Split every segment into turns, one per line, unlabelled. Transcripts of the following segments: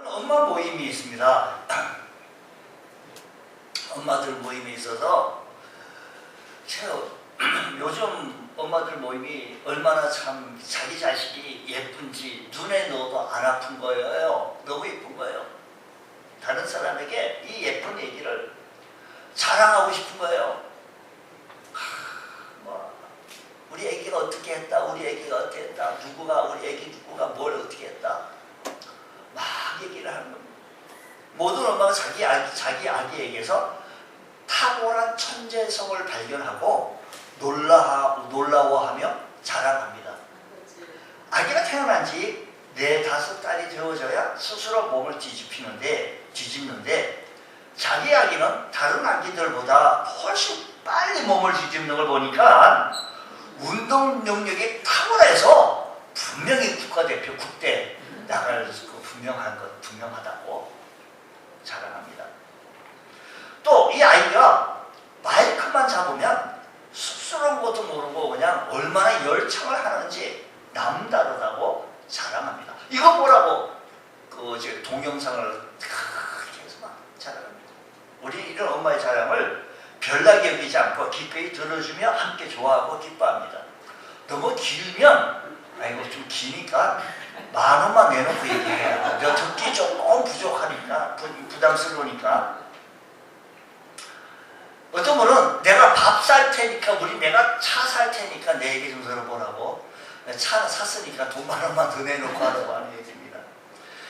엄마 모임이 있습니다. 엄마들 모임이 있어서 제가 요즘 엄마들 모임이 얼마나 참 자기 자식이 예쁜지 눈에 넣어도 안 아픈 거예요. 너무 예쁜 거예요. 다른 사람에게 이 예쁜 얘기를 자랑하고 싶은 거예요. 우리 애기가 어떻게 했다, 우리 애기가 어떻게 했다, 우리 애기 누구가 뭘 어떻게 했다, 막 얘기를 하는 겁니다. 모든 엄마가 자기 아기에게서 탁월한 천재성을 발견하고 놀라워하며 자랑합니다. 아기가 태어난 지 4-5달이 되어져야 스스로 몸을 뒤집는데 자기 아기는 다른 아기들보다 훨씬 빨리 몸을 뒤집는 걸 보니까 운동 능력이 탁월해서 분명히 국가대표 국대 나갈 분명하다고 자랑합니다. 또 이 아이가 마이크만 잡으면 쑥스러운 것도 모르고 그냥 얼마나 열창을 하는지 남다르다고 자랑합니다. 이거 보라고 동영상을 크게 해서 막 자랑합니다. 우리 이런 엄마의 자랑을 별나게 여기지 않고 기꺼이 들어주며 함께 좋아하고 기뻐합니다. 너무 길면 아이고 좀 기니까 10,000원만 내놓고 얘기해요. 저 듣기 조금 부족하니까 부담스러우니까. 어떤 분은 내가 밥 살 테니까 내가 차 살 테니까 내 얘기 좀 들어보라고 차 샀으니까 돈 10,000원만 더 내놓고 하라고 하는 얘기입니다.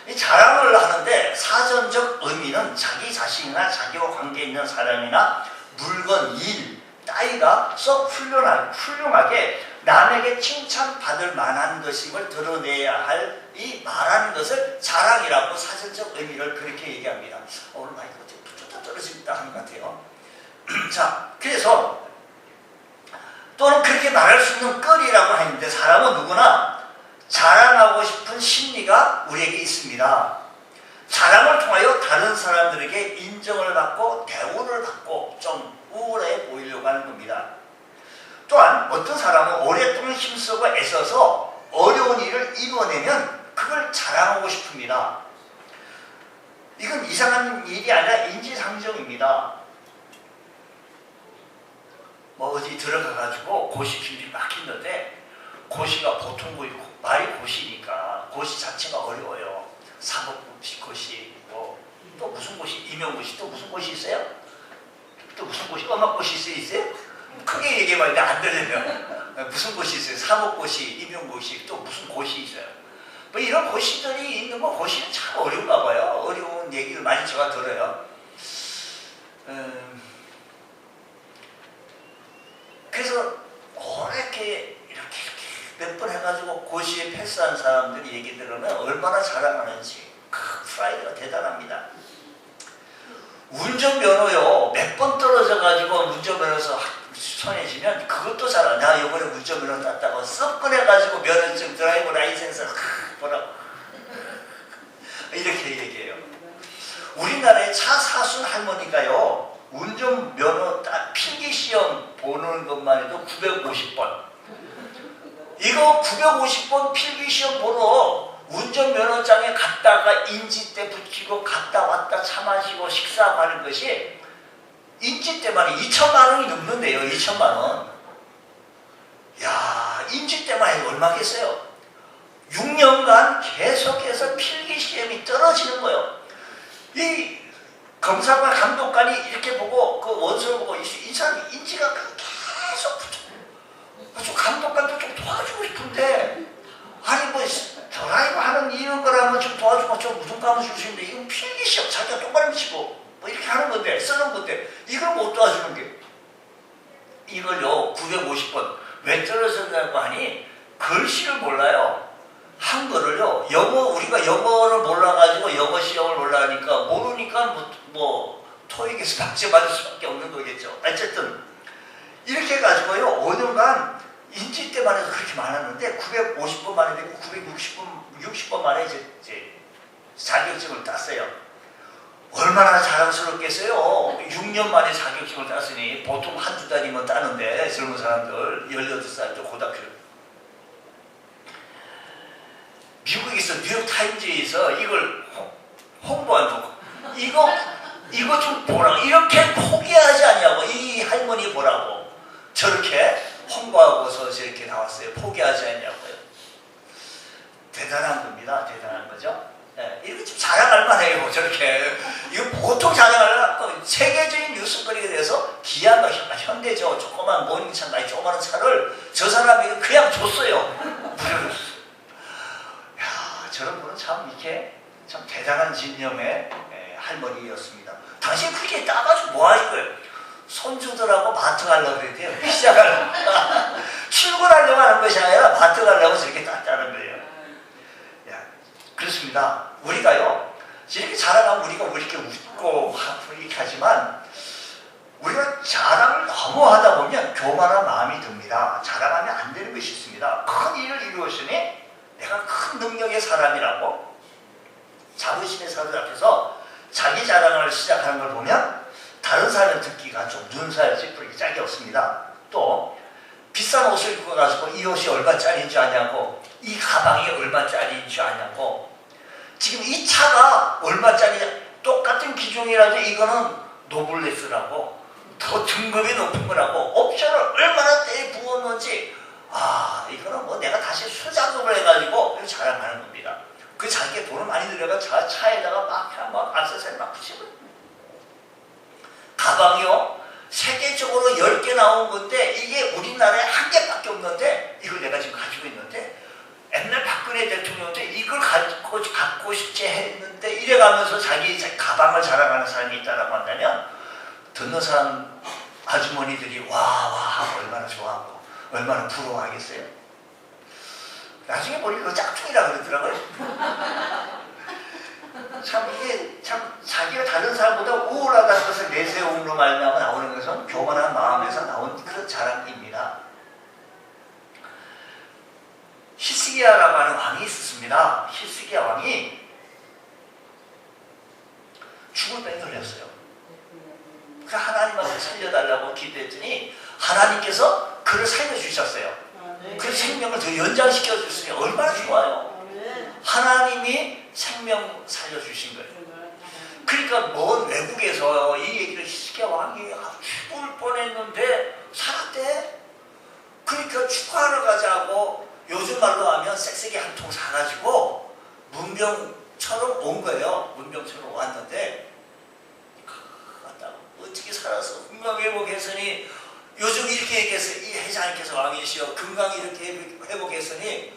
이 자랑을 하는데 사전적 의미는 자기 자신이나 자기와 관계 있는 사람이나 물건, 일, 따위가 썩 훌륭하게 남에게 칭찬받을 만한 것임을 드러내야 할 이 말하는 것을 자랑이라고 사전적 의미를 그렇게 얘기합니다. 오늘 마이크가 좀 툭툭 떨어진다 하는 것 같아요. 자, 그래서 또는 그렇게 말할 수 있는 끌이라고 하는데 사람은 누구나 자랑하고 싶은 심리가 우리에게 있습니다. 자랑을 통하여 다른 사람들에게 인정을 받고 대우를 받고 좀 우월해 보이려고 하는 겁니다. 또한 어떤 사람은 오랫동안 힘쓰고 애써서 어려운 일을 이뤄내면 그걸 자랑하고 싶습니다. 이건 이상한 일이 아니라 인지상정입니다. 어디 들어가가지고 고시 길이 막히는데 고시가 보통 고시고 말이 고시니까 고시 자체가 어려워요. 사법고시 또 무슨 고시, 임용고시 또 무슨 고시 있어요? 또 무슨 고시, 음악고시 있어요? 크게 얘기해봐야 안 들리면 무슨 고시 있어요? 사법고시, 임용고시 또 무슨 고시 있어요? 뭐 이런 고시들이 있는 거 고시는 참 어려운가 봐요. 어려운 얘기를 많이 제가 들어요. 그래서 이렇게 몇 번 해가지고 고시에 패스한 사람들이 얘기 들으면 얼마나 자랑하는지 프라이드가 대단합니다. 운전면허요 몇 번 떨어져가지고 운전면허에서 손에 쥐면 그것도 잘하. 나 이번에 운전면허 땄다고 썩 꺼내가지고 면허증 드라이브 라이센스 뭐라고 이렇게 얘기해요. 우리나라의 차 사순 할머니가요 운전면허 필기시험 보는 것만 해도 950번. 이거 950번 필기시험 보러 운전면허장에 갔다가 인지대 붙이고 갔다 왔다 차 마시고 식사하고 하는 것이 인지대만 2천만 원이 넘는데요. 2천만 원. 야, 인지대만 해도 얼마겠어요? 6년간 계속해서 필기시험이 떨어지는 거예요. 이 검사관 감독관이 이렇게 보고 그 원서를 보고 이 사람이 인지가 계속 좀 감독관도 좀 도와주고 싶은데 아니 드라이브 하는 이런 거라면 좀 도와주고 좀 무슨 감을 줄 수 있는데 이건 필기시험 자기가 똑바로 미치고 이렇게 하는 건데 쓰는 건데 이걸 못 도와주는 게 이걸요 950번 왜 떨어졌냐고 하니 글씨를 몰라요. 한글을요 우리가 영어를 몰라가지고 영어 시험을 몰라하니까 모르니까 토익에서 박제 받을 수밖에 없는 거겠죠. 어쨌든 이렇게 해가지고요 5년간 인지 때만 해도 그렇게 많았는데 950번 만에 되고 960번 만에 이제 자격증을 땄어요. 얼마나 자랑스럽겠어요. 6년 만에 자격증을 땄으니 보통 1-2달이면 따는데 젊은 사람들 18살 또 고등학교 미국에서 뉴욕타임즈에서 이걸 홍보하는 거. 이거 좀 보라고. 이렇게 포기하지 않냐고. 이 할머니 보라고. 저렇게 홍보하고서 저렇게 나왔어요. 포기하지 않냐고요. 대단한 겁니다. 대단한 거죠. 네, 이렇게 좀 자랑할 만해요. 저렇게. 이거 보통 자랑할 만한 세계적인 뉴스거리에 대해서 기아가 현대 저 조그만 모닝차 나이 조그마한 차를 저 사람에게 그냥 줬어요. 물려줬어요. 야, 저런 분은 참 이렇게 참 대단한 진념의 할머니였습니다. 당신 그렇게 따가지고 뭐 하실 거예요? 손주들하고 마트 가려고 그랬대요. 시작을 출근하려고 하는 것이 아니라 마트 가려고 저렇게 땄다는 거예요. 야, 그렇습니다. 우리가요, 이렇게 자랑하면 우리가 이렇게 웃고 이렇게 하지만 우리가 자랑을 너무 하다 보면 교만한 마음이 듭니다. 자랑하면 안 되는 것이 있습니다. 큰 일을 이루었으니 내가 큰 능력의 사람이라고 자부심의 사람 앞에서 자기 자랑을 시작하는 걸 보면 다른 사람을 듣기가 좀 눈살 찌푸리기 짝이 없습니다. 또 비싼 옷을 입고 가지고 이 옷이 얼마짜리인 줄 아냐고, 이 가방이 얼마짜리인 줄 아냐고, 지금 이 차가 얼마짜리냐, 똑같은 기종이라도 이거는 노블레스라고 더 등급이 높은 거라고 옵션을 얼마나 떼 부었는지, 아 이거는 뭐 내가 다시 수작업을 해가지고 자랑하는 겁니다. 그 자기가 돈을 많이 들여가 차에다가 막 액세서리 막 붙이고, 가방이요 세계적으로 10개 나온 건데 이게 우리나라에 한 개밖에 없는데 이걸 내가 지금 가지고 있는데, 옛날 박근혜 대통령한테 이걸 갖고 싶지 했는데 이래가면서 자기 가방을 자랑하는 사람이 있다라고 한다면 듣는 사람 아주머니들이 와 얼마나 좋아하고 얼마나 부러워하겠어요. 나중에 보니까 그 짝퉁이라 그러더라고요. 참 이게 참 자기가 다른 사람보다 우월하다는 것을 내세움으로 말미암아 나오는 것은 교만한 마음에서 나온 그런 자랑입니다. 히스기야라고 하는 왕이 있었습니다. 히스기야 왕이 죽을 뺑 돌렸어요. 그 하나님한테 살려달라고 기도했더니 하나님께서 그를 살려주셨어요. 그 생명을 더 연장시켜 줬으니 얼마나 좋아요. 하나님이 생명 살려주신 거예요. 그러니까 먼 외국에서 이 얘기를 히스기야 왕이 죽을 뻔했는데 살았대. 그러니까 축하하러 가자고 요즘 말로 하면 쌕쌕이 한 통 사가지고 문병처럼 온 거예요. 문병처럼 왔는데 어떻게 살아서 건강 회복했으니, 요즘 이렇게 얘기했어요. 이 회장님께서 왕이시여 건강이 이렇게 회복했으니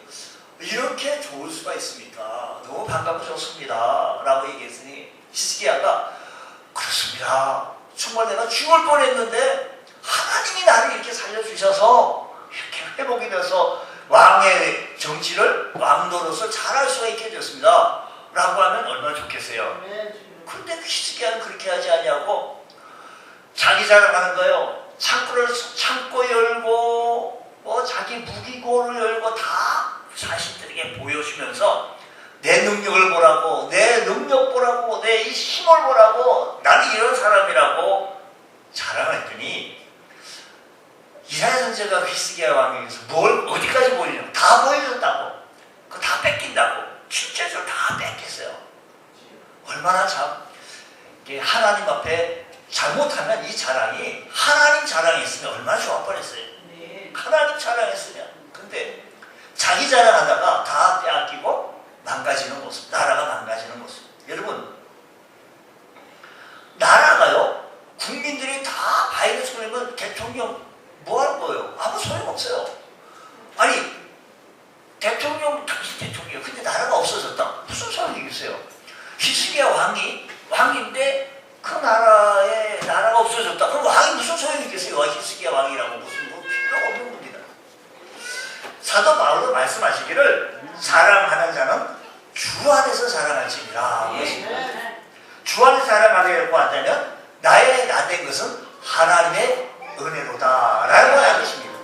이렇게 좋을 수가 있습니까? 너무 반갑고 좋습니다 라고 얘기했으니 히스기야가 그렇습니다. 정말 내가 죽을 뻔했는데 하나님이 나를 이렇게 살려주셔서 이렇게 회복이 돼서 왕의 정치를 왕노릇을 잘할 수가 있게 되었습니다 라고 하면 얼마나 좋겠어요. 근데 히스기야는 그렇게 하지 않냐고 자기 자랑하는 거예요. 창고 열고 뭐 자기 무기고를 열고 다 자신들에게 보여주면서 내 능력을 보라고, 내 능력 보라고, 내 이 힘을 보라고, 나는 이런 사람이라고 자랑했더니 이스라엘 선지자가 히스기야 왕에게서 뭘 어디까지 보이냐고 다 보여줬다고, 그거 다 뺏긴다고, 실제적으로 다 뺏겼어요. 얼마나 참 하나님 앞에 잘못하면 이 자랑이 하나님 자랑했으면 얼마나 좋을 뻔했어요. 하나님 자랑했으면. 근데 자기 자랑하다가 다 빼앗기고 망가지는 모습, 나라가 망가지는 모습. 여러분, 나라가요 국민들이 다 바이러스 걸리면 대통령 뭐 할 거예요? 아무 소용없어요. 아니 대통령 당신 대통령, 근데 나라가 없어졌다, 무슨 소용이겠어요? 히스기야 왕인데 그 나라가 없어졌다. 그럼 왕이 무슨 소용이 있겠어요? 히스기야 왕이라고 무슨 뭐 필요가 없는 겁니다. 사도 바울도 말씀하시기를 자랑하는 자는 주 안에서 자랑할지니라. 주 안에서 자랑하려고 한다면 나의 나된 것은 하나님의 은혜로다 라고 하는 것입니다.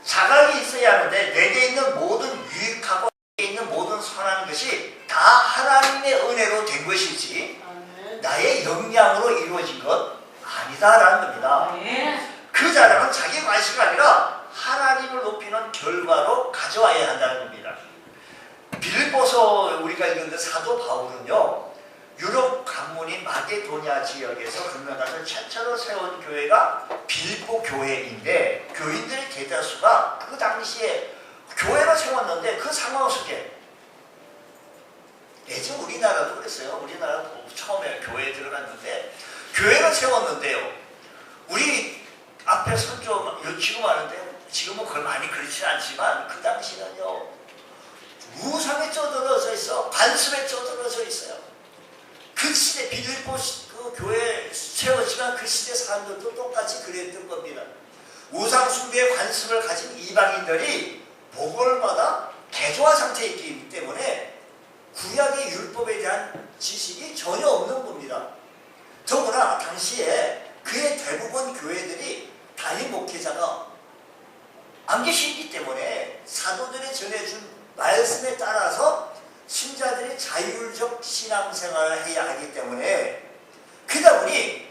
자각이 있어야 하는데 내게 있는 모든 유익하고 내게 있는 모든 선한 것이 다 하나님의 은혜로 된 것이지 나의 역량으로 이루어진 것 아니다라는 겁니다. 그 자랑은 자기 관심이 아니라 하나님을 높이는 결과로 가져와야 한다는 겁니다. 빌립보서 우리가 읽는데 사도 바울은요 유럽 관문인 마게도니아 지역에서 건너가서 최초로 세운 교회가 빌보 교회인데, 교인들의 대다수가 그 당시에 교회를 세웠는데 그 상황 속에, 예전 우리나라도 그랬어요. 우리나라도 처음에 교회에 들어갔는데 교회를 세웠는데요, 우리 앞에 선조 지금 하는데, 지금은 그걸 많이 그렇지 않지만 그 당시는요, 우상에 쪄들어져 있어, 관습에 쪄들어져 있어요. 그 시대 빌립보 그 교회 세워지만 그 시대 사람들도 똑같이 그랬던 겁니다. 우상 숭배의 관습을 가진 이방인들이 복음을 받아 개조화 상태에 있기 때문에 구약의 율법에 대한 지식이 전혀 없는 겁니다. 더구나 당시에 그의 대부분 교회들이 단임 목회자가 안 계시기 때문에 사도들이 전해준 말씀에 따라서 신자들이 자율적 신앙생활을 해야 하기 때문에, 그러다 보니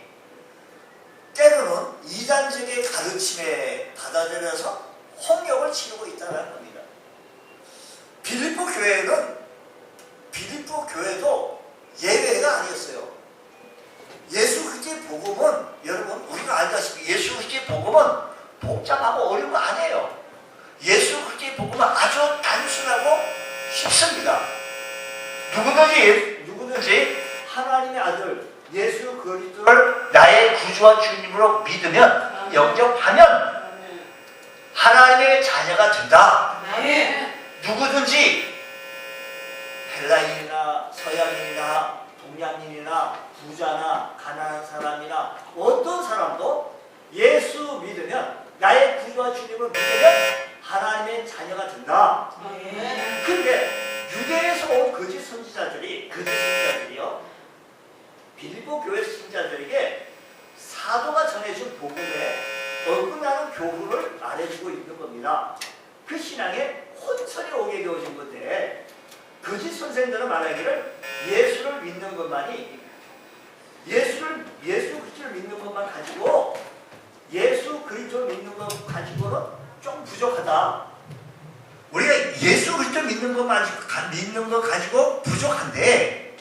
때로는 이단적의 가르침에 받아들여서 홍역을 치르고 있다는 겁니다. 빌립보 교회도 예외가 아니었어요. 예수 그리스도의 복음은, 여러분 우리가 알다시피 예수 그리스도의 복음은 복잡하고 어려운 거 아니에요. 예수 그리스도의 복음은 아주 단순하고 쉽습니다. 누구든지 하나님의 아들 예수 그리스도를 나의 구주와 주님으로 믿으면, 영접하면 하나님의 자녀가 된다. 누구든지 헬라인이나 서양인이나 동양인이나 부자나 가난한 사람이나 어떤 사람도 예수 믿으면, 나의 구주와 주님을 믿으면 하나님의 자녀가 된다. 근데 유대에서 온 거짓 선지자들이요, 빌립보 교회 신자들에게 사도가 전해준 복음에 어긋나는 교훈을 말해주고 있는 겁니다. 그 신앙에 혼선이 오게 되어진 건데, 거짓 선생들은 말하기를 예수를 믿는 것만이, 예수 그리스도를 믿는 것만 가지고, 예수 그리스도를 믿는 것 가지고는 좀 부족하다. 우리가 예수 그리스도 믿는 것 가지고 부족한데,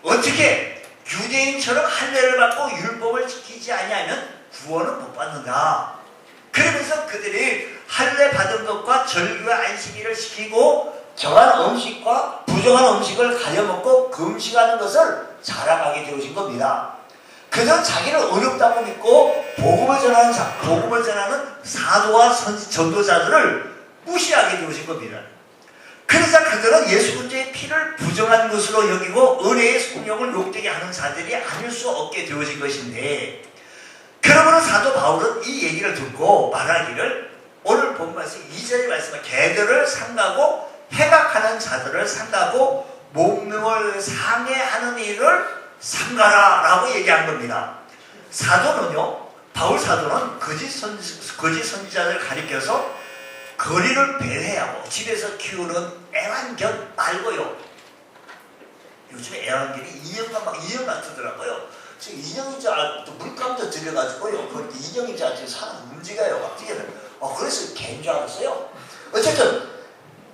어떻게 유대인처럼 할례를 받고 율법을 지키지 아니하면 구원은 못 받는다. 그러면서 그들이 할례 받은 것과 절기와 안식일을 지키고 정한 음식과 부정한 음식을 가려 먹고 금식하는 것을 자랑하게 되어진 겁니다. 그들은 자기를 어렵다고 믿고 복음을 전하는 사도와 전도자들을 무시하게 되어진 겁니다. 그러자 그들은 예수 그리스도의 피를 부정한 것으로 여기고 은혜의 성령을 욕되게 하는 자들이 아닐 수 없게 되어진 것인데, 그러므로 사도 바울은 이 얘기를 듣고 말하기를, 오늘 본문에서 2절의 말씀은 개들을 삼가고 행악하는 자들을 삼가고 목명을 상해하는 일을 삼가라 라고 얘기한 겁니다. 사도는요, 바울 사도는 거짓 선지자를 가리켜서 거리를 배회하고 집에서 키우는 애완견 말고요. 요즘에 애완견이 인형 같더라고요. 지금 인형인 줄 알고 물감도 들여가지고요. 그렇게 인형인 줄 알고 사람 움직여요. 막 뛰어요. 그래서 개인 줄 알았어요. 어쨌든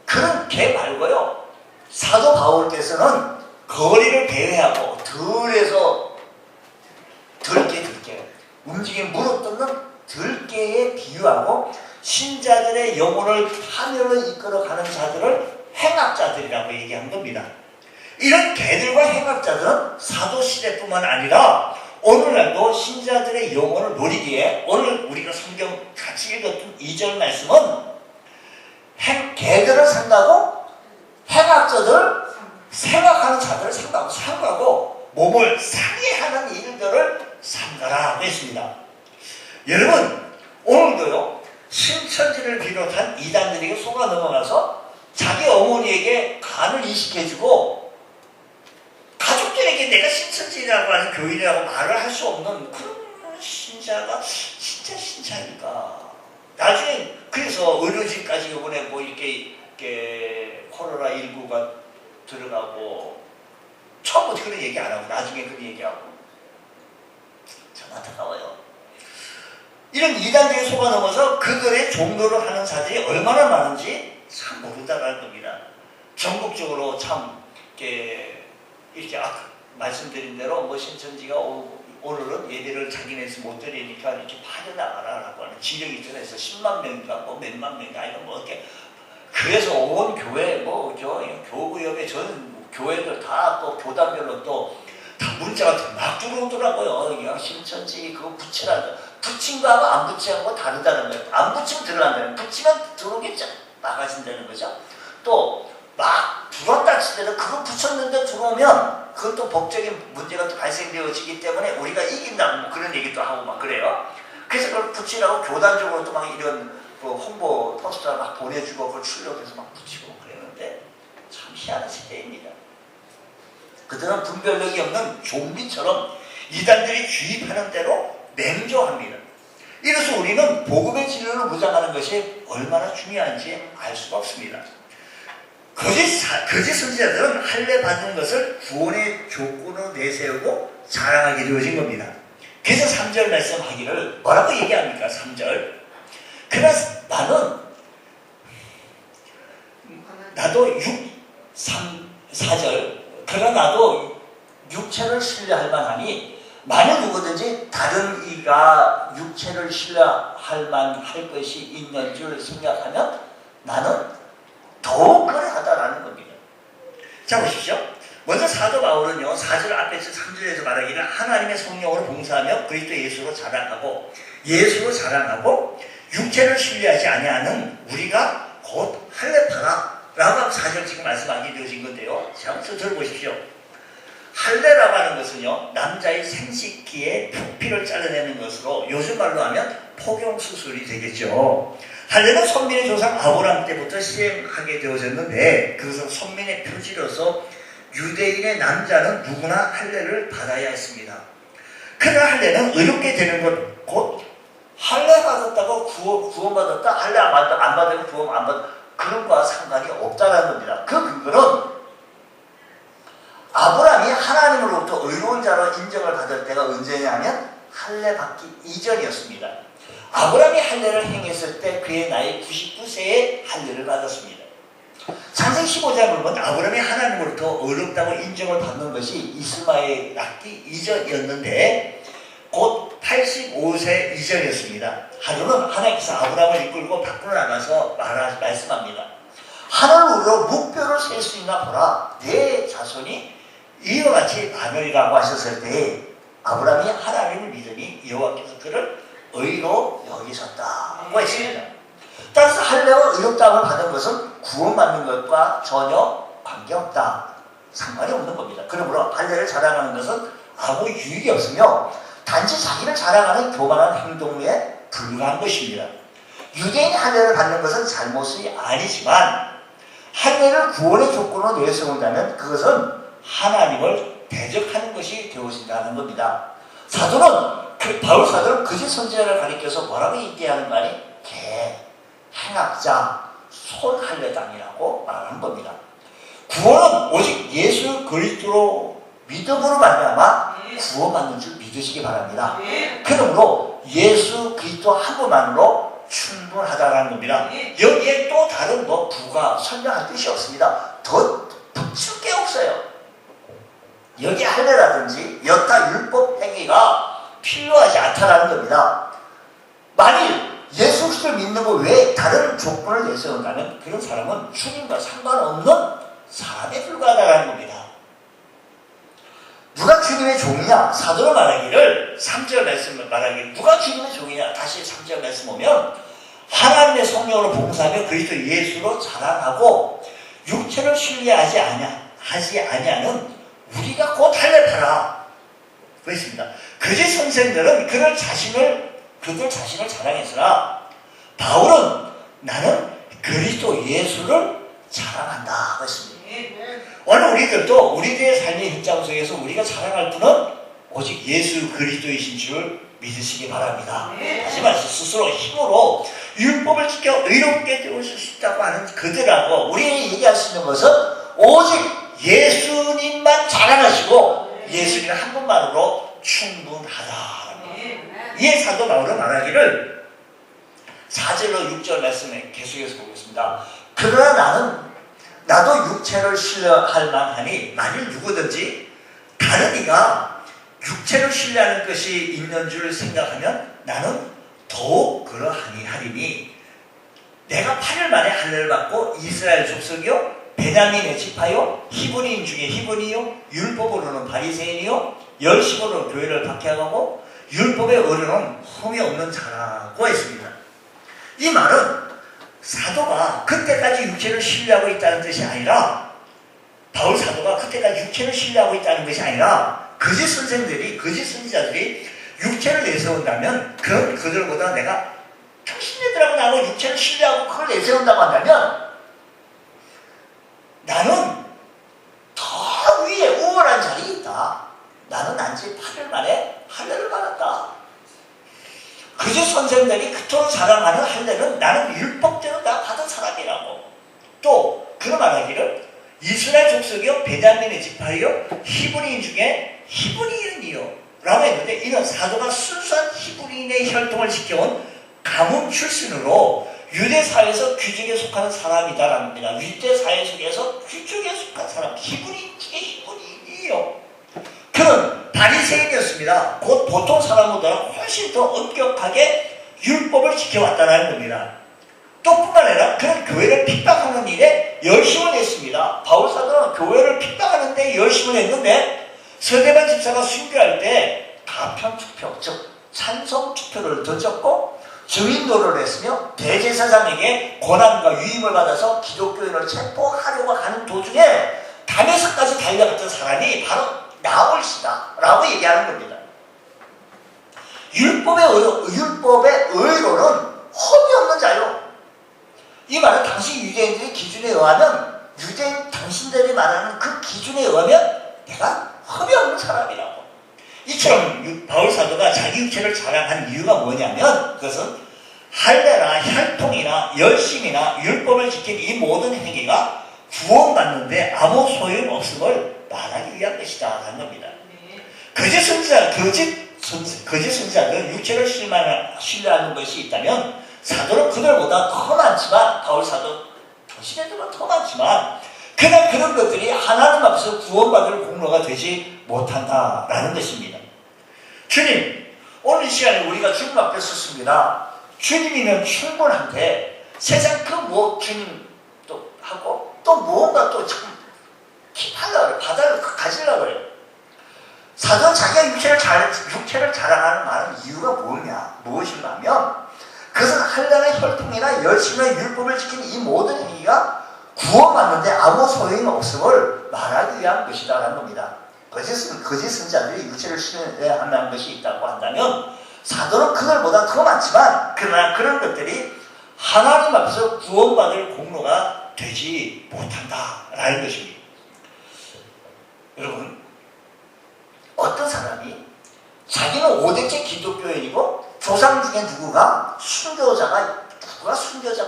그런 개 말고요. 사도 바울께서는 거리를 배회하고 들에서 들개 움직임 물어뜯는 들개에 비유하고 신자들의 영혼을 하늘로 이끌어가는 자들을 행악자들이라고 얘기한 겁니다. 이런 개들과 행악자들은 사도 시대뿐만 아니라 오늘날도 신자들의 영혼을 노리기에, 오늘 우리가 성경 같이 읽었던 2절 말씀은 개들을 산다고 행악자들, 생각하는 자들을 삼가고 몸을 상해하는 일들을 삼가라 했습니다. 여러분, 오늘도요, 신천지를 비롯한 이단들에게 속아 넘어가서 자기 어머니에게 간을 이식해주고 가족들에게 내가 신천지라고 하는 교인이라고 말을 할 수 없는 그런 신자가 진짜 신자니까. 나중에 그래서 의료진까지 이번에 뭐 이렇게 코로나19가 들어가고 처음부터 그런 얘기 안 하고 나중에 그런 얘기하고 참 안타까워요. 이런 이단들에 속아 넘어서 그들의 종로를 하는 자들이 얼마나 많은지 참 모른다는 겁니다. 전국적으로 참 이렇게 말씀드린 대로 뭐 신천지가 오늘은 예배를 자기네에서 못 드리니까 이렇게 파져나가라라고 하는 지령이 전해서 10만 명인가 뭐 몇만 명인가 아니면 뭐 이렇게 그래서 온 교회 뭐 교구협의 전 교회들 다 또 교단별로 또 다 문자가 막 들어오더라고요. 그냥 신천지 그거 붙이라는 붙인 거하고 안 붙인 거하고 다르다는 거예요. 안 붙이면 들어간다는 거예요. 붙이면 들어오겠죠. 나가신다는 거죠. 또 막 들어왔다 치더라도 그거 붙였는데 들어오면 그것도 법적인 문제가 또 발생되어지기 때문에 우리가 이긴다고 뭐 그런 얘기도 하고 막 그래요. 그래서 그걸 붙이라고 교단적으로 또 막 이런 그 홍보 포스터를 막 보내주고 그걸 출력해서 막 붙이고 그랬는데 참 희한한 시대입니다. 그들은 분별력이 없는 좀비처럼 이단들이 주입하는 대로 맹조합니다. 이래서 우리는 복음의 진리를 무장하는 것이 얼마나 중요한지 알 수가 없습니다. 거짓 선지자들은 할례 받은 것을 구원의 조건으로 내세우고 자랑하게 되어진 겁니다. 그래서 3절 말씀하기를 뭐라고 얘기합니까? 3절. 그러나 나도 4절. 그러나 나도 육체를 신뢰할 만하니 만일 누구든지 다른 이가 육체를 신뢰할 만할 것이 있는 줄 생각하면 나는 더욱 그러하다라는 겁니다. 자 보십시오. 먼저 사도 바울은요 4절 앞에서 3절에서 말하기를 하나님의 성령으로 봉사하며 그리스도 예수로 자랑하고 육체를 신뢰하지 아니하는 우리가 곧 할례파라 라고 4절 지금 말씀하게 되어진 건데요. 자 한번 들어보십시오. 할례라고 하는 것은요 남자의 생식기에 표피를 잘라내는 것으로 요즘 말로 하면 포경수술이 되겠죠. 할례는 선민의 조상 아브라함 때부터 시행하게 되어졌는데 그것은 선민의 표지로서 유대인의 남자는 누구나 할례를 받아야 했습니다. 그러나 할례는 의롭게 되는 것 곧 할례 받았다고 구원받았다 할례 안 받으면 구원 안 받았다 그런 거와 상관이 없다는 겁니다. 그 근거는 아브라함이 하나님으로부터 의로운 자로 인정을 받을 때가 언제냐면 할례 받기 이전이었습니다. 아브라함이 할례를 행했을 때 그의 나이 99세에 할례를 받았습니다. 창세기 15장을 보면 아브라함이 하나님으로부터 의롭다고 인정을 받는 것이 이스마엘 낳기 이전이었는데 곧 85세 이전이었습니다. 하루는 하나님께서 아브라함을 이끌고 밖으로 나가서 말씀합니다. 하늘 위로 묵표를 셀 수 있나 보라. 내 자손이 이와 같이 많으리라고 하셨을 때 아브라함이 하나님을 믿으니 여호와께서 그를 의로 여기셨다고 했습니다. 따라서 할례와 의롭다함을 받은 것은 구원받는 것과 전혀 관계없다. 상관이 없는 겁니다. 그러므로 할례를 자랑하는 것은 아무 유익이 없으며 단지 자기를 자랑하는 교만한 행동에 불과한 것입니다. 유대인이 할례를 받는 것은 잘못이 아니지만 할례를 구원의 조건으로 내세운다면 그것은 하나님을 대적하는 것이 되어진다는 겁니다. 바울 사도는 거짓 선지자를 가리켜서 뭐라고 얘기하는 거 아니? 행악자, 손할례당이라고 말하는 겁니다. 구원은 오직 예수 그리스도로 믿음으로 말미암아 구원받는 줄 믿으시기 바랍니다. 그러므로 예수 그리스도 한 분만으로 충분하다는 겁니다. 여기에 또 다른 부가 설명할 뜻이 없습니다. 더 붙일 게 없어요. 여기 할례라든지 여타 율법 행위가 필요하지 않다라는 겁니다. 만일 예수 그리스도를 믿는 거 외에 다른 조건을 내세운다면 그런 사람은 주님과 상관없는 사람에 불과하다는 겁니다. 누가 주님의 종이냐? 사도로 말하기를 3절 말씀을 말하기를 누가 주님의 종이냐? 다시 3절 말씀 보면 하나님의 성령으로 봉사하며 그리스도 예수로 자랑하고 육체를 신뢰하지 아니하는 우리가 곧 할례파라. 그렇습니다. 거짓 선생들은 그들 자신을 자랑했으나 바울은 나는 그리스도 예수를 자랑한다. 그렇습니다. 오늘 우리들도 우리들의 삶의 현장 속에서 우리가 자랑할 분은 오직 예수 그리스도이신 줄 믿으시기 바랍니다. 하지만 스스로 힘으로 율법을 지켜 의롭게 되어줄 수 있다고 하는 그들하고 우리가 얘기할 수 있는 것은 오직 예수님만 자랑하시고 예수님 한 분만으로 충분하다. 이에 사도 바울은 말하기를 4절로 6절 말씀에 계속해서 보겠습니다. 그러나 나도 육체를 신뢰할 만하니 만일 누구든지 다른 이가 육체를 신뢰하는 것이 있는 줄 생각하면 나는 더욱 그러하니 하리니 내가 8일 만에 할례를 받고 이스라엘 족속이요 베냐민의 지파요 히브리인 중에 히브리요 율법으로는 바리새인이요 열심으로 교회를 박해하고 율법의 의로는 흠이 없는 자라고 했습니다. 이 말은 사도가 그때까지 육체를 신뢰하고 있다는 뜻이 아니라 바울 사도가 그때까지 육체를 신뢰하고 있다는 것이 아니라 거짓 선생들이 거짓 선지자들이 육체를 내세운다면 그런 그들보다 내가 당신네들하고 나하고 육체를 신뢰하고 그걸 내세운다고 한다면 나는 더 위에 우월한 자리에 있다. 나는 난지 8일 만에 할례를 받았다. 거짓 선생들이 그토록 자랑하는 할례는 나는 율법대로 다 받은 사람이라고. 또 그런 말하기를 이스라엘 족속이요 베냐민의 지파요 히브리인 중에 히브리인이요 라고 했는데 이런 사도가 순수한 히브리인의 혈통을 지켜온 가문 출신으로 유대 사회에서 귀족에 속하는 사람이다라는 겁니다. 유대 사회 속에서 귀족에 속한 사람, 히브리인 중에 히브리인이요. 그는 바리새인이었습니다. 곧 보통 사람보다 훨씬 더 엄격하게 율법을 지켜왔다는 겁니다. 또 뿐만 아니라 그는 교회를 핍박하는 일에 열심을 냈습니다. 바울 사도는 교회를 핍박하는데 열심을 했는데 서대반 집사가 순교할 때 가편 투표, 즉 찬성 투표를 던졌고 증인도를 했으며 대제사장에게 권한과 위임을 받아서 기독교인을 체포하려고 하는 도중에 담에서까지 달려갔던 사람이 바로 나홀시다 라고 얘기하는 겁니다. 율법의 의로는 험이 없는 자요. 이 말은 당시 유대인들의 기준에 의하면 유대인 당신들이 말하는 그 기준에 의하면 내가 험이 없는 사람이라고. 이처럼 바울 사도가 자기 육체를 자랑한 이유가 뭐냐면 그것은 할례나 혈통이나 열심이나 율법을 지킨 이 모든 행위가 구원받는데 아무 소용없음을 말하기 위한 것이다 라는 겁니다. 거짓 선지자들은 육체를 신뢰하는 것이 있다면 사도는 그들보다 더 많지만 바울 사도 당신네들보다 더 많지만 그냥 그런 것들이 하나님 앞에서 구원받을 공로가 되지 못한다라는 것입니다. 주님, 오늘 이 시간에 우리가 주님 앞에 섰습니다. 주님이면 충분한데 세상 주님도 하고 또 무언가 또 참 킵하려고 그래. 바다를 가지려고 그래. 사도는 자기가 육체를 자랑하는 많은 이유가 무엇인가 하면 그것은 할례나 혈통이나 열심이나 율법을 지킨 이 모든 행위가 구원받는데 아무 소용이 없음을 말하기 위한 것이다 라는 겁니다. 거짓 선지자들이 육체를 신뢰하는 것이 있다고 한다면 사도는 그들보다 더 많지만 그러나 그런 것들이 하나님 앞에서 구원받을 공로가 되지 못한다라는 것입니다. 여러분, 어떤 사람이 자기는 5대째 기독교인이고 조상 중에 누구가 순교자가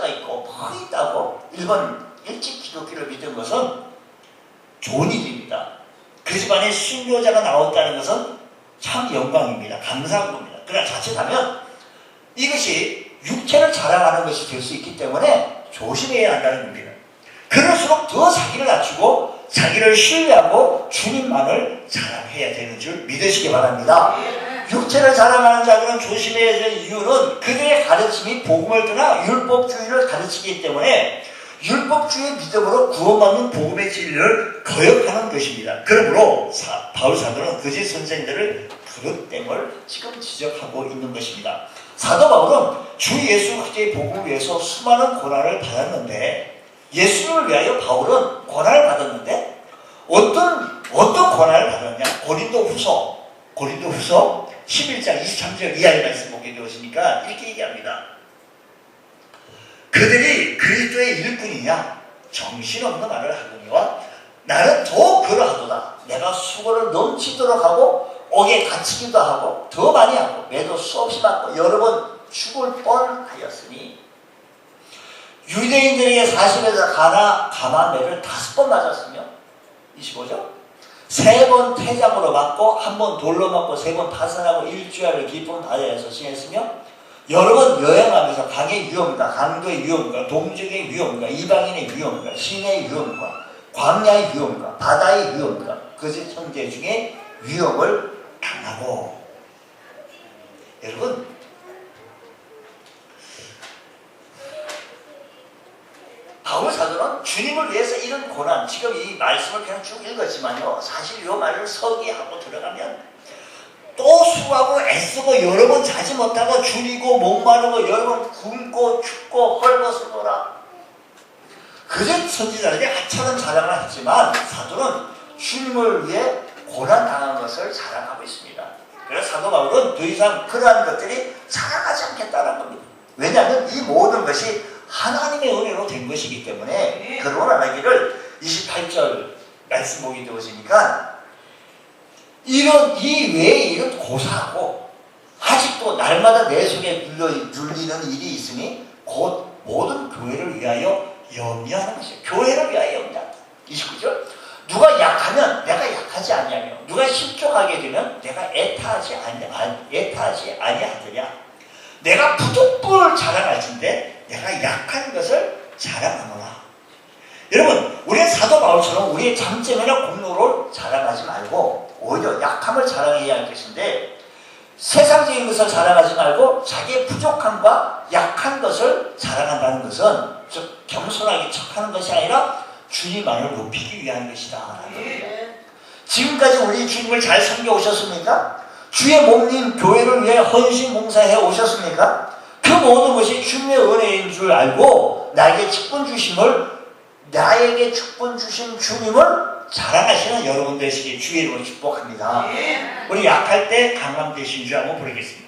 있고 뭐 있다고 일찍 기독교를 믿은 것은 좋은 일입니다. 그 집안에 순교자가 나왔다는 것은 참 영광입니다. 감사한 겁니다. 그러나 자칫하면 이것이 육체를 자랑하는 것이 될 수 있기 때문에 조심해야 한다는 겁니다. 그럴수록 더 자기를 낮추고 자기를 신뢰하고 주님만을 자랑해야 되는 줄 믿으시기 바랍니다. 육체를 자랑하는 자들은 조심해야 될 이유는 그들의 가르침이 복음을 떠나 율법주의를 가르치기 때문에 율법주의 믿음으로 구원받는 복음의 진리를 거역하는 것입니다. 그러므로 바울 사도는 거짓 선생들을 그런 땜을 지금 지적하고 있는 것입니다. 사도 바울은 주 예수 그리스도의 복음을 위해서 수많은 고난을 받았는데 예수님을 위하여 바울은 고난을 받았는데 어떤 고난을 받았냐? 고린도후서 11장 23절 이하의 말씀 보게 되었으니까 이렇게 얘기합니다. 그들이 그리스도의 일꾼이냐? 정신없는 말을 하거니와 나는 더 그러하도다. 내가 수고를 넘치도록 하고 옥에 갇히기도 하고 더 많이 하고 매도 수없이 받고 여러 번 죽을 뻔하였으니 유대인들에게 40에서 가마매를 5번 맞았으며 25절 3번 태장으로 맞고 1번 돌로 맞고 3번 파선하고 일주일을 깊은 바다에서 지냈으며 여러 번 여행하면서 강의 위험과 강도의 위험과 동족의 위험과 이방인의 위험과 신의 위험과 광야의 위험과 바다의 위험과 거짓 형제 중에 위협을 당하고. 여러분, 바울 사도는 주님을 위해서 이런 고난, 지금 이 말씀을 그냥 쭉 읽었지만요, 사실 이 말을 서기하고 들어가면 또 수고하고 애쓰고 여러 번 자지 못하고 줄이고 목마르고 여러 번 굶고 춥고 헐벗으노라. 그전 선지자들이 하찮은 자랑을 했지만 사도는 주님을 위해 고난당한 것을 자랑하고 있습니다. 그래서 사도 바울은 더 이상 그러한 것들이 자랑하지 않겠다는 겁니다. 왜냐하면 이 모든 것이 하나님의 은혜로 된 것이기 때문에 그러나 하기를 28절 말씀 보기 되어지니까 이 외에 이런 고사하고 아직도 날마다 내 속에 눌리는 일이 있으니 곧 모든 교회를 위하여 염려하는 것이에요. 교회를 위하여 염려한다. 29절 누가 약하면 내가 약하지 아니하며 누가 실족하게 되면 내가 애타하지 아니하더냐. 내가 부족불을 자랑할진대 내가 약한 것을 자랑하노라. 여러분, 우리는 사도 바울처럼 우리의 장점이나 공로를 자랑하지 말고 오히려 약함을 자랑해야 할 것인데, 세상적인 것을 자랑하지 말고 자기의 부족함과 약한 것을 자랑한다는 것은 즉 겸손하게 척하는 것이 아니라 주님만을 높이기 위한 것이다. 지금까지 우리 주님을 잘 섬겨오셨습니까? 주의 몸인 교회를 위해 헌신 봉사해 오셨습니까? 그 모든 것이 주님의 은혜인 줄 알고 나에게 축복 주신 주님을 자랑하시는 여러분 되시길 주의 이름으로 축복합니다. 우리 약할 때 강함 되신 줄 한번 부르겠습니다.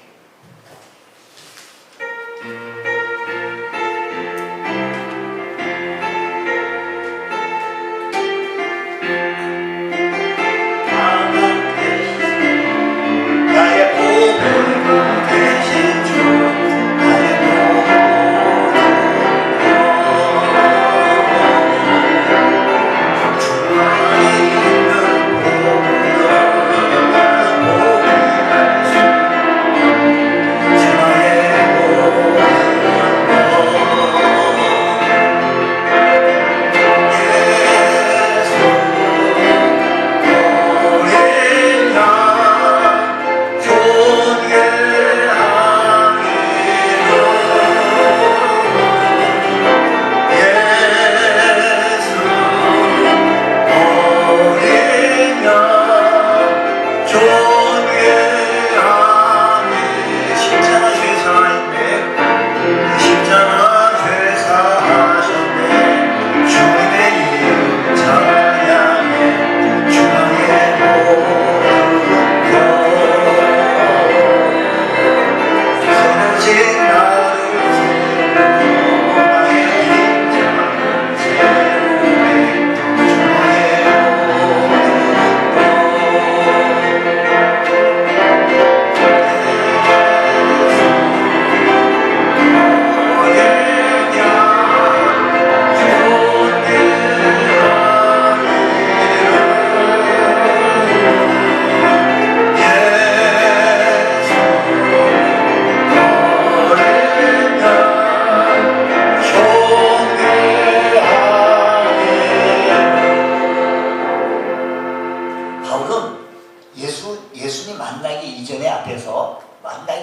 예수님 만나기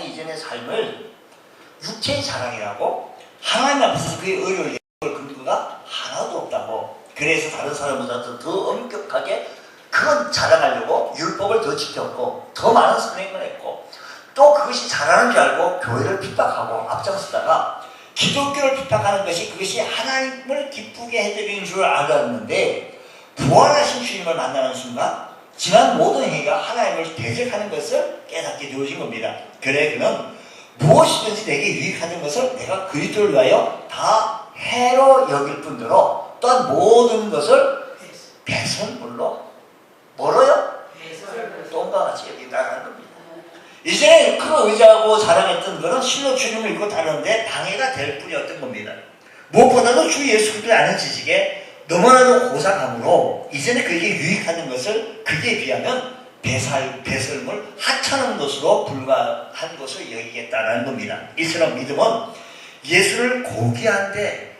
이전의 삶을 육체의 자랑이라고, 하나님 앞에서 그의 의를 근거가 하나도 없다고. 그래서 다른 사람보다 더 엄격하게 그건 자랑하려고 율법을 더 지켰고 더 많은 선행을 했고, 또 그것이 잘하는 줄 알고 교회를 핍박하고 앞장서다가 기독교를 핍박하는 것이 그것이 하나님을 기쁘게 해드리는 줄 알았는데, 부활하신 주님을 만나는 순간 지난 모든 행위가 하나님을 대적하는 것을 깨닫게 되어진 겁니다. 그래 그는 무엇이든지 내게 유익하는 것을 내가 그리스도를 위하여 다 해로 여길 뿐더러 또한 모든 것을 배설물로 뭐로요? 똥과 같이 여긴다는 겁니다. 이전에 그 의지하고 자랑했던 것은 실로 주님을 믿고 다루는데 방해가 될 뿐이었던 겁니다. 무엇보다도 주 예수 그리스도의 아는 지식에 너무나도 고상함으로 이전에 그에게 유익하는 것을 그에 비하면 배설물 하찮은 것으로 불과한 것을 여기겠다는 겁니다. 이처럼 믿음은 예수를 고귀한데,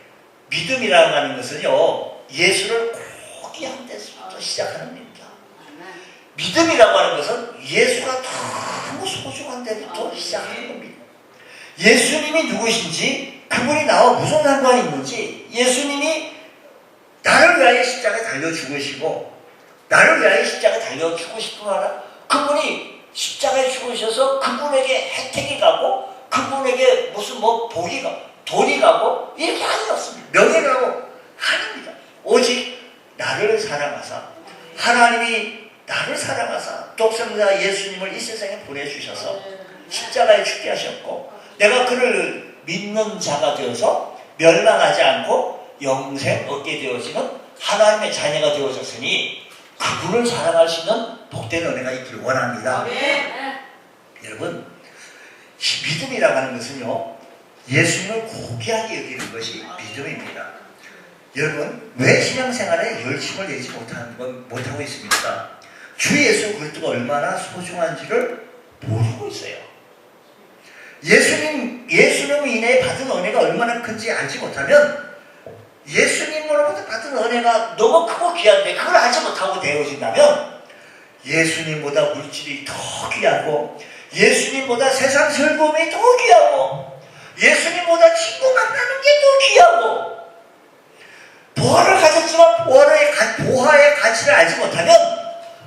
믿음이라고 하는 것은요 예수를 고귀한 데서부터 시작하는 겁니다. 믿음이라고 하는 것은 예수가 너무 소중한 데부터 시작하는 겁니다. 예수님이 누구신지, 그분이 나와 무슨 상관이 있는지, 예수님이 나를 위하여 십자가에 달려 죽으시고 나를 위하여 십자가에 달려 죽으실 뿐 아니라 그분이 십자가에 죽으셔서 그분에게 혜택이 가고 그분에게 무슨 뭐 복이 가고 돈이 가고 이렇게 하는 없습니다. 명예가 가고 아닙니다. 오직 나를 사랑하사, 하나님이 나를 사랑하사 독생자 예수님을 이 세상에 보내주셔서 십자가에 죽게 하셨고 내가 그를 믿는 자가 되어서 멸망하지 않고 영생 얻게 되어지는 하나님의 자녀가 되어졌으니 그분을 사랑할 수 있는 복된 은혜가 있기를 원합니다. 여러분, 믿음이라고 하는 것은요, 예수님을 고귀하게 여기는 것이 믿음입니다. 여러분, 왜 신앙생활에 열심을 내지 못하고 있습니까? 주 예수 그리스도가 얼마나 소중한지를 모르고 있어요. 예수님 인해 받은 은혜가 얼마나 큰지 알지 못하면 예수님으로부터 받은 은혜가 너무 크고 귀한데 그걸 알지 못하고 되어진다면 예수님보다 물질이 더 귀하고 예수님보다 세상 즐거움이 더 귀하고 예수님보다 친구 만나는 게 더 귀하고 보화를 가졌지만 보화의 가치를 알지 못하면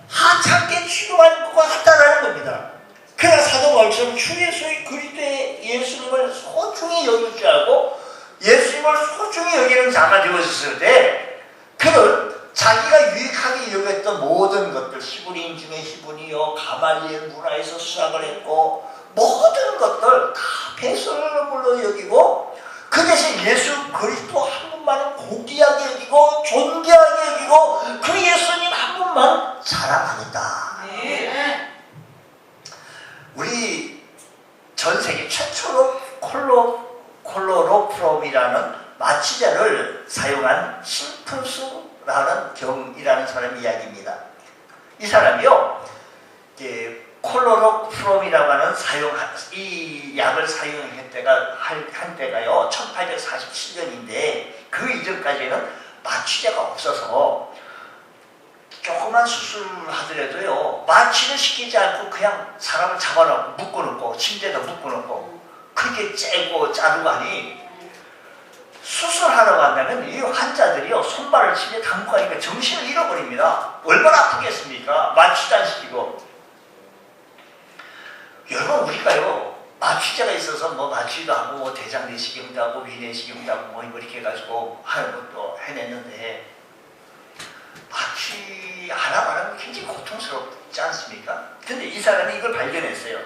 하찮게 취급할 것 같다라는 겁니다. 그러나 사도 바울처럼 주 예수의 그리스도의 예수님을 소중히 여길 줄 알고 예수님을 소중히 여기는 자가 되어졌을 때 그는 자기가 유익하게 여겼던 모든 것들, 히브리인 중에 히브리요 가말리엘 문화에서 수학을 했고 모든 것들 다 배설물로 여기고 그 대신 예수 그리스도 한 분만은 고귀하게 여기고 존귀하게 여기고 그 예수님 한 분만 자랑하겠다. 우리 전 세계 최초로 콜로로프롬이라는 마취제를 사용한 심프수라는 경이라는 사람의 이야기입니다. 이 사람이요, 콜로로프롬이라고 하는 이 약을 사용한 때가요 1847년인데 그 이전까지는 마취제가 없어서 조그만 수술하더라도요 마취를 시키지 않고 그냥 사람을 잡아놓고 묶어놓고 침대에다 묶어놓고 크게 째고 자르고 하니 수술하러 간다면 이 환자들이요 손발을 침에 담고 하니까 정신을 잃어버립니다. 얼마나 아프겠습니까? 마취도 안 시키고. 여러분 우리가요 마취제가 있어서 뭐 마취도 하고 뭐 대장 내시경도 하고 위 내시경도 하고 뭐 이렇게 해가지고 하는 것도 해냈는데 마취 안 하면 굉장히 고통스럽지 않습니까? 근데 이 사람이 이걸 발견했어요.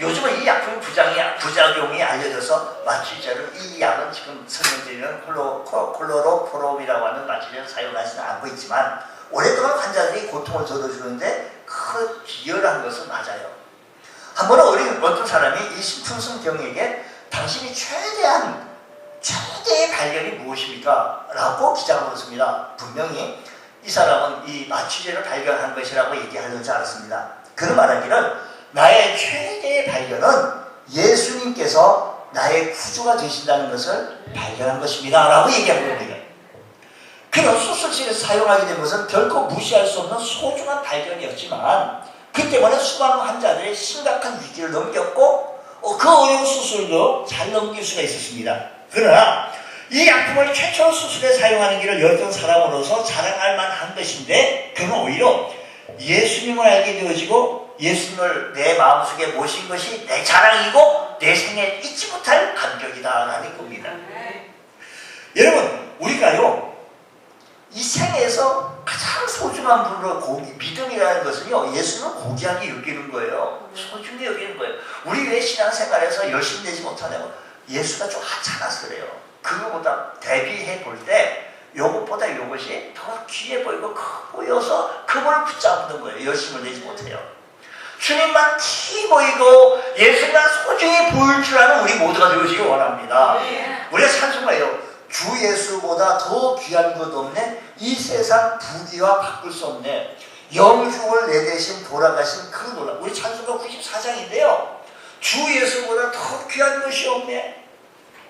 요즘은 이 약품의 부작용이 알려져서 마취제를 이 약은 지금 설명드리는 콜로로프롬이라고 하는 마취제를 사용하지는 않고 있지만 오랫동안 환자들이 고통을 줘주는데 그 기여한 것은 맞아요. 한 번은 어떤 사람이 이 심푼슨 경에게 당신이 최대의 발견이 무엇입니까? 라고 기자가 물었습니다. 분명히 이 사람은 이 마취제를 발견한 것이라고 얘기하려지 않았습니다. 그는 말하기를 나의 최대의 발견은 예수님께서 나의 구주가 되신다는 것을 발견한 것입니다. 라고 얘기한 겁니다. 그는 수술실에서 사용하게 된 것은 결코 무시할 수 없는 소중한 발견이었지만 그 때문에 수많은 환자들의 심각한 위기를 넘겼고 그 어려운 수술도 잘 넘길 수가 있었습니다. 그러나 이 약품을 최초로 수술에 사용하는 길을 열던 사람으로서 자랑할 만한 것인데 그는 오히려 예수님을 알게 되어지고 예수님을 내 마음속에 모신 것이 내 자랑이고 내 생에 잊지 못할 감격이다라는 겁니다. 여러분 우리가요 이 생에서 가장 소중한 분으로 믿음이라는 것은요 예수를 고귀하게 여기는 거예요. 소중히 여기는 거예요. 우리 왜 신앙생활에서 열심히 되지 못하냐면 예수가 좀 하찮아서 그래요. 그거보다 대비해 볼 때 요것보다 요것이 더 귀해 보이고 커 보여서 그걸 붙잡는 거예요. 열심을 내지 못해요. 주님만 티 보이고 예수만 소중히 보일 줄 아는 우리 모두가 되어지기 원합니다. 우리가 찬송해요. 주 예수보다 더 귀한 것 없네. 이 세상 부귀와 바꿀 수 없네. 영육을 내 대신 돌아가신 그 놀라. 우리 찬송가 94장인데요. 주 예수보다 더 귀한 것이 없네.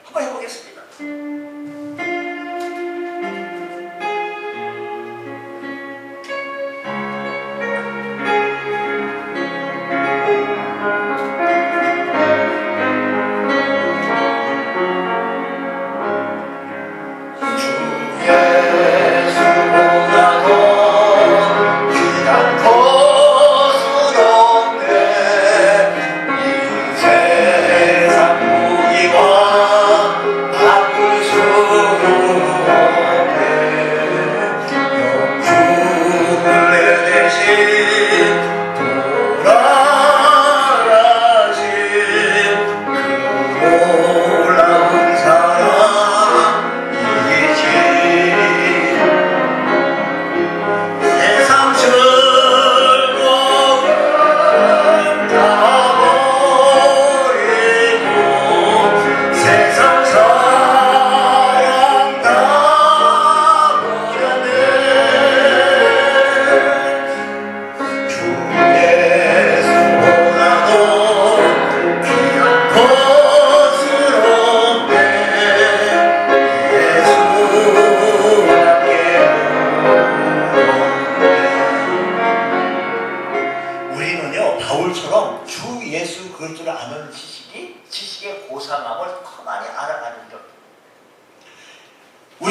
한번 해보겠습니다.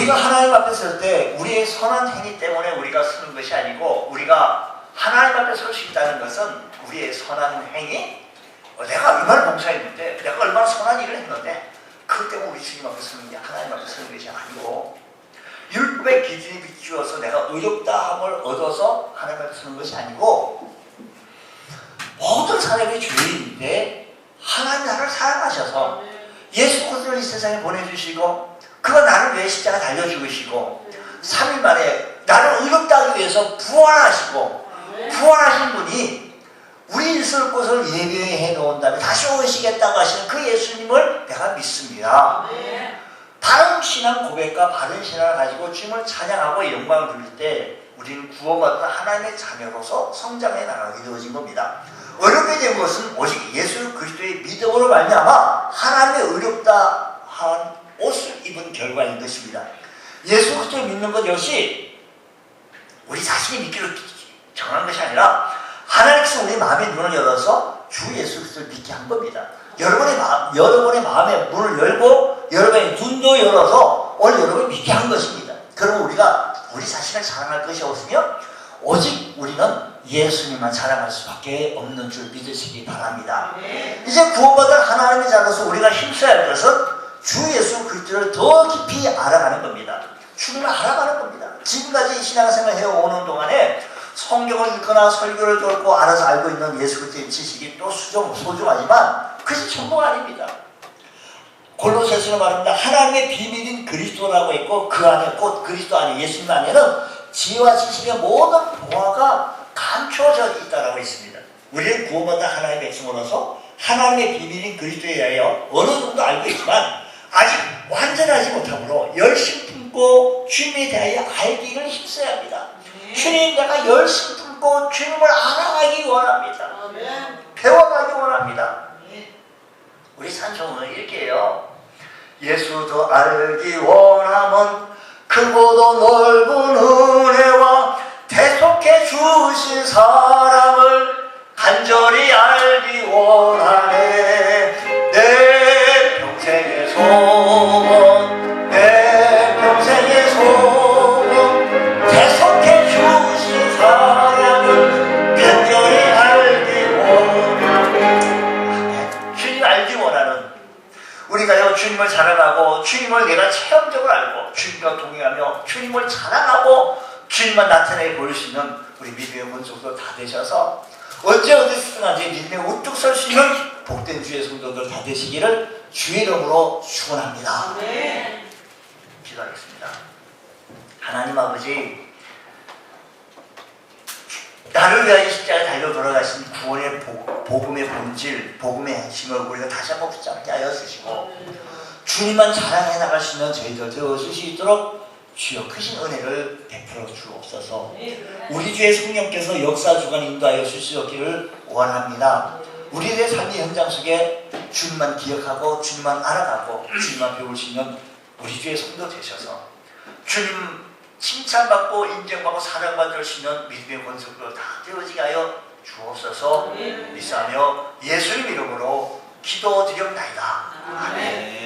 우리가 하나님 앞에 설 때 우리의 선한 행위 때문에 우리가 서는 것이 아니고, 우리가 하나님 앞에 설 수 있다는 것은 우리의 선한 행위, 내가 얼마나 봉사했는데, 내가 얼마나 선한 일을 했는데, 그것 때문에 우리 주님 앞에 서는 게, 하나님 앞에 서는 것이 아니고, 율법의 기준이 비추어서 내가 의롭다함을 얻어서 하나님 앞에 서는 것이 아니고, 모든 사람이 죄인인데 하나님 나를 사랑하셔서 예수 그리스도를 이 세상에 보내주시고, 그가 나를 위해 십자가 달려 죽으시고 3일 만에 나를 의롭다 하기 위해서 부활하시고, 부활하신 분이 우리 있을 곳을 예비해 놓은 다음에 다시 오시겠다고 하시는 그 예수님을 내가 믿습니다. 바른 신앙 고백과 바른 신앙을 가지고 주님을 찬양하고 영광을 돌릴 때 우리는 구원받은 하나님의 자녀로서 성장해 나가게 되어진 겁니다. 어렵게 된 것은 오직 예수 그리스도의 믿음으로 말미암아 하나님의 의롭다 한 옷을 입은 결과인 것입니다. 예수 그리스도를 믿는 것 역시 우리 자신이 믿기로 정한 것이 아니라 하나님께서 우리 마음의 눈을 열어서 주 예수 그리스도를 믿게 한 겁니다. 여러분의 마음의 문을 열고 여러분의 눈도 열어서 오늘 여러분을 믿게 한 것입니다. 그럼 우리가 우리 자신을 사랑할 것이 없으며 오직 우리는 예수님만 자랑할 수밖에 없는 줄 믿으시기 바랍니다. 이제 구원받은 하나님의 자로서 우리가 힘써야 할 것은 주 예수 그리스도를 더 깊이 알아가는 겁니다. 주님을 알아가는 겁니다. 지금까지 신앙생활 해오는 동안에 성경을 읽거나 설교를 듣고 알아서 알고 있는 예수 그리스도의 지식이 또 소중하지만 그것이 전부가 아닙니다. 골로새서는 말합니다. 하나님의 비밀인 그리스도라고 했고, 그 안에 곧 그리스도 안에 예수님 안에는 지혜와 지식의 모든 보화가 감춰져 있다라고 했습니다. 우리는 구원받은 하나님의 백성으로서 하나님의 비밀인 그리스도에 대하여 어느 정도 알고 있지만 아직 완전하지 못하므로 열심 품고 주님에 대하여 알기를 힘써야 합니다. 주님, 내가 열심 품고 주님을 알아가기 원합니다. 배워가기 원합니다. 우리 찬송은 이렇게 해요. 예수도 알기 원함은 크고도 넓은 은혜와 대속해 주신 사랑을 간절히 알기 원하네. 내 평생의 소원, 내 평생의 소원, 대속해 주신 사랑을 간절히 알기 원하네. 주님 알기 원하는, 우리가요 주님을 자랑하고 주님을 내가 체험적으로 알고 주님과 동행하며 주님을 자랑하고 주님만 나타내 보일 수 있는 우리 믿음의 본속도 다 되셔서 언제 어디서든지 믿음에 우뚝 설 수 있는 복된 주의 성도들 다 되시기를 주의 이름으로 축원합니다. 기도하겠습니다. 하나님 아버지, 나를 위하여 십자가에 달려 돌아가신 구원의 복음의 본질, 복음의 핵심을 우리가 다시 한번 붙잡게 하여 주시고 주님만 자랑해 나갈 수 있는 저희들 되어줄 수 있도록 주여 크신 은혜를 베풀어 주옵소서. 우리 주의 성령께서 역사 주간 인도하여 주시옵기를 원합니다. 우리의 삶의 현장 속에 주님만 기억하고 주님만 알아가고 주님만 배울 수 있는 우리 주의 성도 되셔서 주님 칭찬받고 인정받고 사랑받을 수 있는 믿음의 권속으로 다 되어지게 하여 주옵소서. 믿사하며 예수님 이름으로 기도드렸나이다. 아멘.